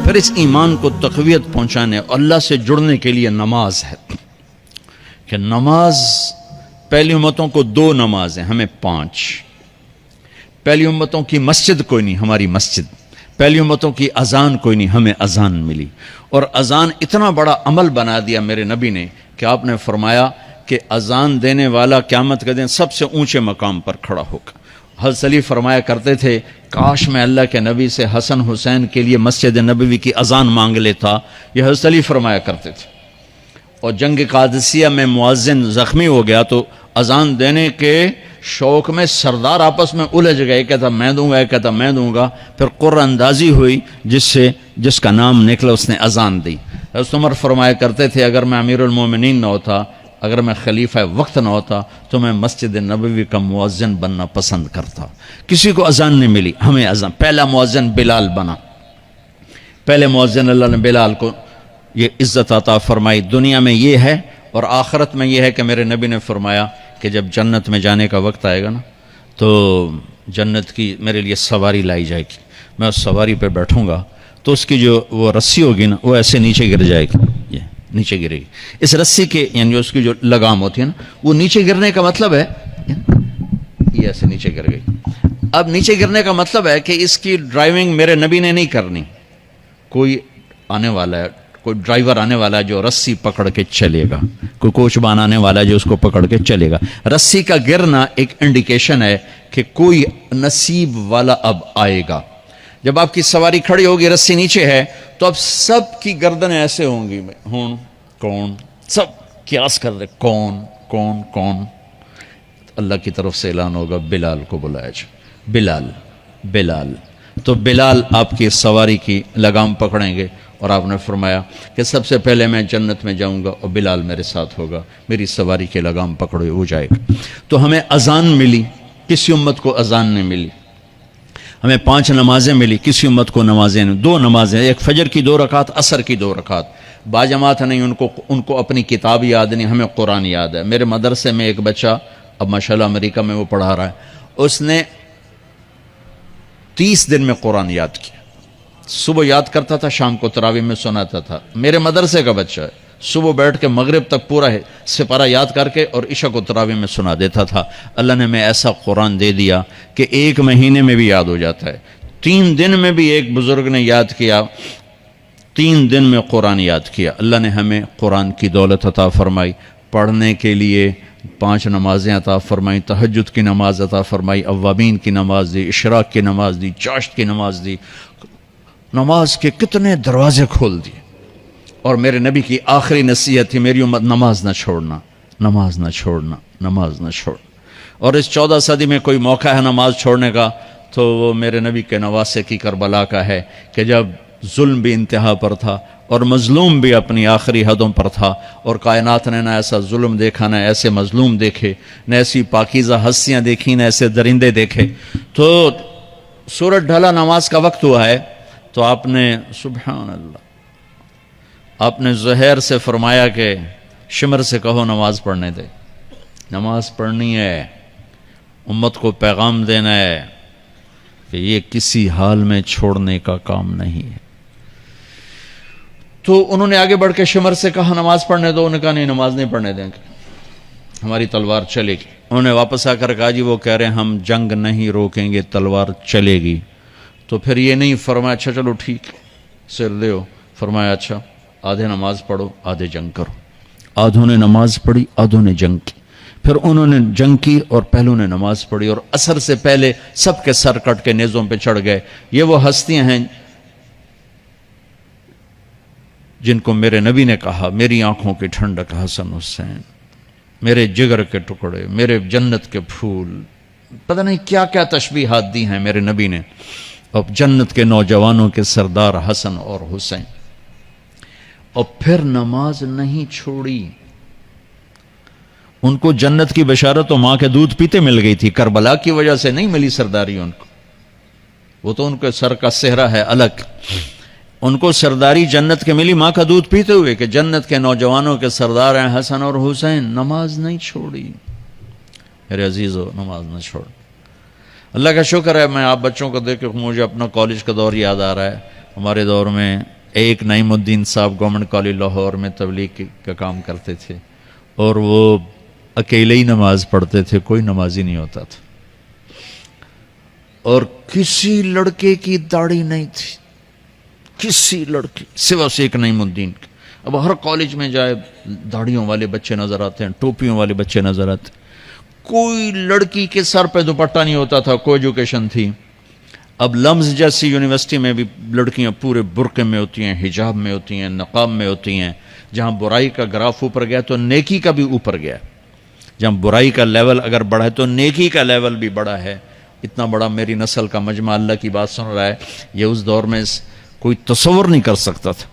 پھر اس ایمان کو تقویت پہنچانے اللہ سے جڑنے کے لیے نماز ہے کہ نماز پہلی امتوں کو 2 نمازیں، ہمیں 5۔ پہلی امتوں کی مسجد کوئی نہیں، ہماری مسجد۔ پہلی امتوں کی اذان کوئی نہیں، ہمیں اذان ملی۔ اور اذان اتنا بڑا عمل بنا دیا میرے نبی نے کہ آپ نے فرمایا کہ اذان دینے والا قیامت کے دن سب سے اونچے مقام پر کھڑا ہوگا۔ حضرت علی فرمایا کرتے تھے کاش میں اللہ کے نبی سے حسن حسین کے لیے مسجد نبوی کی اذان مانگ لیتا، یہ حضرت علی فرمایا کرتے تھے۔ اور جنگ قادسیہ میں مؤذن زخمی ہو گیا تو اذان دینے کے شوق میں سردار آپس میں الجھ گئے، کہتا میں دوں گا، کہتا میں دوں گا، پھر قرہ اندازی ہوئی جس کا نام نکلا اس نے اذان دی۔ حضرت عمر فرمایا کرتے تھے اگر میں امیر المومنین نہ ہوتا، اگر میں خلیفہ وقت نہ ہوتا تو میں مسجد نبوی کا مؤذن بننا پسند کرتا۔ کسی کو اذان نہیں ملی، ہمیں اذان۔ پہلا مؤذن بلال بنا، پہلے مؤذن اللہ نے بلال کو یہ عزت عطا فرمائی۔ دنیا میں یہ ہے اور آخرت میں یہ ہے کہ میرے نبی نے فرمایا کہ جب جنت میں جانے کا وقت آئے گا نا تو جنت کی میرے لیے سواری لائی جائے گی، میں اس سواری پہ بیٹھوں گا تو اس کی جو وہ رسی ہوگی نا وہ ایسے نیچے گر جائے گی، یہ نیچے گرے گی۔ اس رسی کے یعنی اس کی جو لگام ہوتی ہے نا وہ نیچے گرنے کا مطلب ہے یہ ایسے نیچے گر گئی۔ اب نیچے گرنے کا مطلب ہے کہ اس کی ڈرائیونگ میرے نبی نے نہیں کرنی، کوئی آنے والا ہے، کوئی ڈرائیور آنے والا ہے جو رسی پکڑ کے چلے گا، کوئی کوچبان آنے والا ہے جو اس کو پکڑ کے چلے گا۔ رسی کا گرنا ایک انڈیکیشن ہے کہ کوئی نصیب والا اب آئے گا۔ جب آپ کی سواری کھڑی ہوگی، رسی نیچے ہے، تو اب سب کی گردنیں ایسے ہوں گی، کون سب قیاس کر رہے کون کون کون۔ اللہ کی طرف سے اعلان ہوگا بلال کو بلایا جائے، بلال بلال۔ تو بلال آپ کی سواری کی لگام پکڑیں گے اور آپ نے فرمایا کہ سب سے پہلے میں جنت میں جاؤں گا اور بلال میرے ساتھ ہوگا، میری سواری کی لگام پکڑے ہو جائے گا۔ تو ہمیں اذان ملی، کسی امت کو اذان نہیں ملی۔ ہمیں 5 نمازیں ملی، کسی امت کو نمازیں نہیں۔ 2 نمازیں، ایک فجر کی 2 رکعت، عصر کی 2 رکعت۔ باجماعت نہیں، ان کو اپنی کتاب یاد نہیں، ہمیں قرآن یاد ہے۔ میرے مدرسے میں ایک بچہ اب ماشاءاللہ امریکہ میں وہ پڑھا رہا ہے، اس نے 30 دن میں قرآن یاد کیا۔ صبح یاد کرتا تھا، شام کو تراویح میں سناتا تھا۔ میرے مدرسے کا بچہ ہے، صبح بیٹھ کے مغرب تک پورا ہے سپارہ یاد کر کے اور عشاء کو تراویح میں سنا دیتا تھا۔ اللہ نے میں ایسا قرآن دے دیا کہ 1 مہینے میں بھی یاد ہو جاتا ہے۔ 3 دن میں بھی ایک بزرگ نے یاد کیا، 3 دن میں قرآن یاد کیا۔ اللہ نے ہمیں قرآن کی دولت عطا فرمائی، پڑھنے کے لیے 5 نمازیں عطا فرمائی، تہجد کی نماز عطا فرمائی، اوابین کی نماز دی، اشراق کی نماز دی، چاشت کی نماز دی۔ نماز کے کتنے دروازے کھول دیے۔ اور میرے نبی کی آخری نصیحت تھی میری امت نماز نہ چھوڑنا، نماز نہ چھوڑنا، نماز نہ چھوڑنا۔ اور اس 14 صدی میں کوئی موقع ہے نماز چھوڑنے کا تو وہ میرے نبی کے نواسے کی کربلا کا ہے کہ جب ظلم بھی انتہا پر تھا اور مظلوم بھی اپنی آخری حدوں پر تھا، اور کائنات نے نہ ایسا ظلم دیکھا، نہ ایسے مظلوم دیکھے، نہ ایسی پاکیزہ ہستیاں دیکھی، نہ ایسے درندے دیکھے۔ تو سورج ڈھلا، نماز کا وقت ہوا ہے، تو آپ نے سبحان اللہ، آپ نے زہیر سے فرمایا کہ شمر سے کہو نماز پڑھنے دے، نماز پڑھنی ہے، امت کو پیغام دینا ہے کہ یہ کسی حال میں چھوڑنے کا کام نہیں ہے۔ تو انہوں نے آگے بڑھ کے شمر سے کہا نماز پڑھنے دو، انہوں نے کہا نہیں نماز نہیں پڑھنے دیں گے، ہماری تلوار چلے گی۔ انہوں نے واپس آ کر کہا جی وہ کہہ رہے ہیں ہم جنگ نہیں روکیں گے، تلوار چلے گی۔ تو پھر یہ نہیں فرمایا اچھا چلو ٹھیک سر دیو، فرمایا اچھا آدھے نماز پڑھو آدھے جنگ کرو۔ آدھوں نے نماز پڑھی، آدھوں نے جنگ کی۔ پھر انہوں نے جنگ کی اور پہلوں نے نماز پڑھی، اور عصر سے پہلے سب کے سر کٹ کے نیزوں پہ چڑھ گئے۔ یہ وہ ہستیاں ہیں جن کو میرے نبی نے کہا میری آنکھوں کی ٹھنڈک حسن حسین، میرے جگر کے ٹکڑے، میرے جنت کے پھول، پتہ نہیں کیا کیا تشبیہات دی ہیں میرے نبی نے۔ اب جنت کے نوجوانوں کے سردار حسن اور حسین۔ اور پھر نماز نہیں چھوڑی۔ ان کو جنت کی بشارت تو ماں کے دودھ پیتے مل گئی تھی، کربلا کی وجہ سے نہیں ملی سرداری ان کو، وہ تو ان کے سر کا صحرا ہے الگ۔ ان کو سرداری جنت کے ملی ماں کا دودھ پیتے ہوئے کہ جنت کے نوجوانوں کے سردار ہیں حسن اور حسین۔ نماز نہیں چھوڑی میرے عزیزو، نماز نہ چھوڑ۔ اللہ کا شکر ہے، میں آپ بچوں کو دیکھ کے مجھے اپنا کالج کا دور یاد آ رہا ہے۔ ہمارے دور میں ایک نعیم الدین صاحب گورنمنٹ کالج لاہور میں تبلیغ کا کام کرتے تھے، اور وہ اکیلے ہی نماز پڑھتے تھے، کوئی نمازی نہیں ہوتا تھا، اور کسی لڑکے کی داڑھی نہیں تھی، کسی لڑکی سوا سے ایک نعیم الدین کی۔ اب ہر کالج میں جائے داڑھیوں والے بچے نظر آتے ہیں، ٹوپیوں والے بچے نظر آتے ہیں، کوئی لڑکی کے سر پہ دوپٹہ نہیں ہوتا تھا، کوئی ایجوکیشن تھی۔ اب لمز جیسی یونیورسٹی میں بھی لڑکیاں پورے برقعے میں ہوتی ہیں، حجاب میں ہوتی ہیں، نقاب میں ہوتی ہیں۔ جہاں برائی کا گراف اوپر گیا تو نیکی کا بھی اوپر گیا، جہاں برائی کا لیول اگر بڑھا ہے تو نیکی کا لیول بھی بڑا ہے۔ اتنا بڑا میری نسل کا مجمع اللہ کی بات سن رہا ہے، یہ اس دور میں کوئی تصور نہیں کر سکتا تھا۔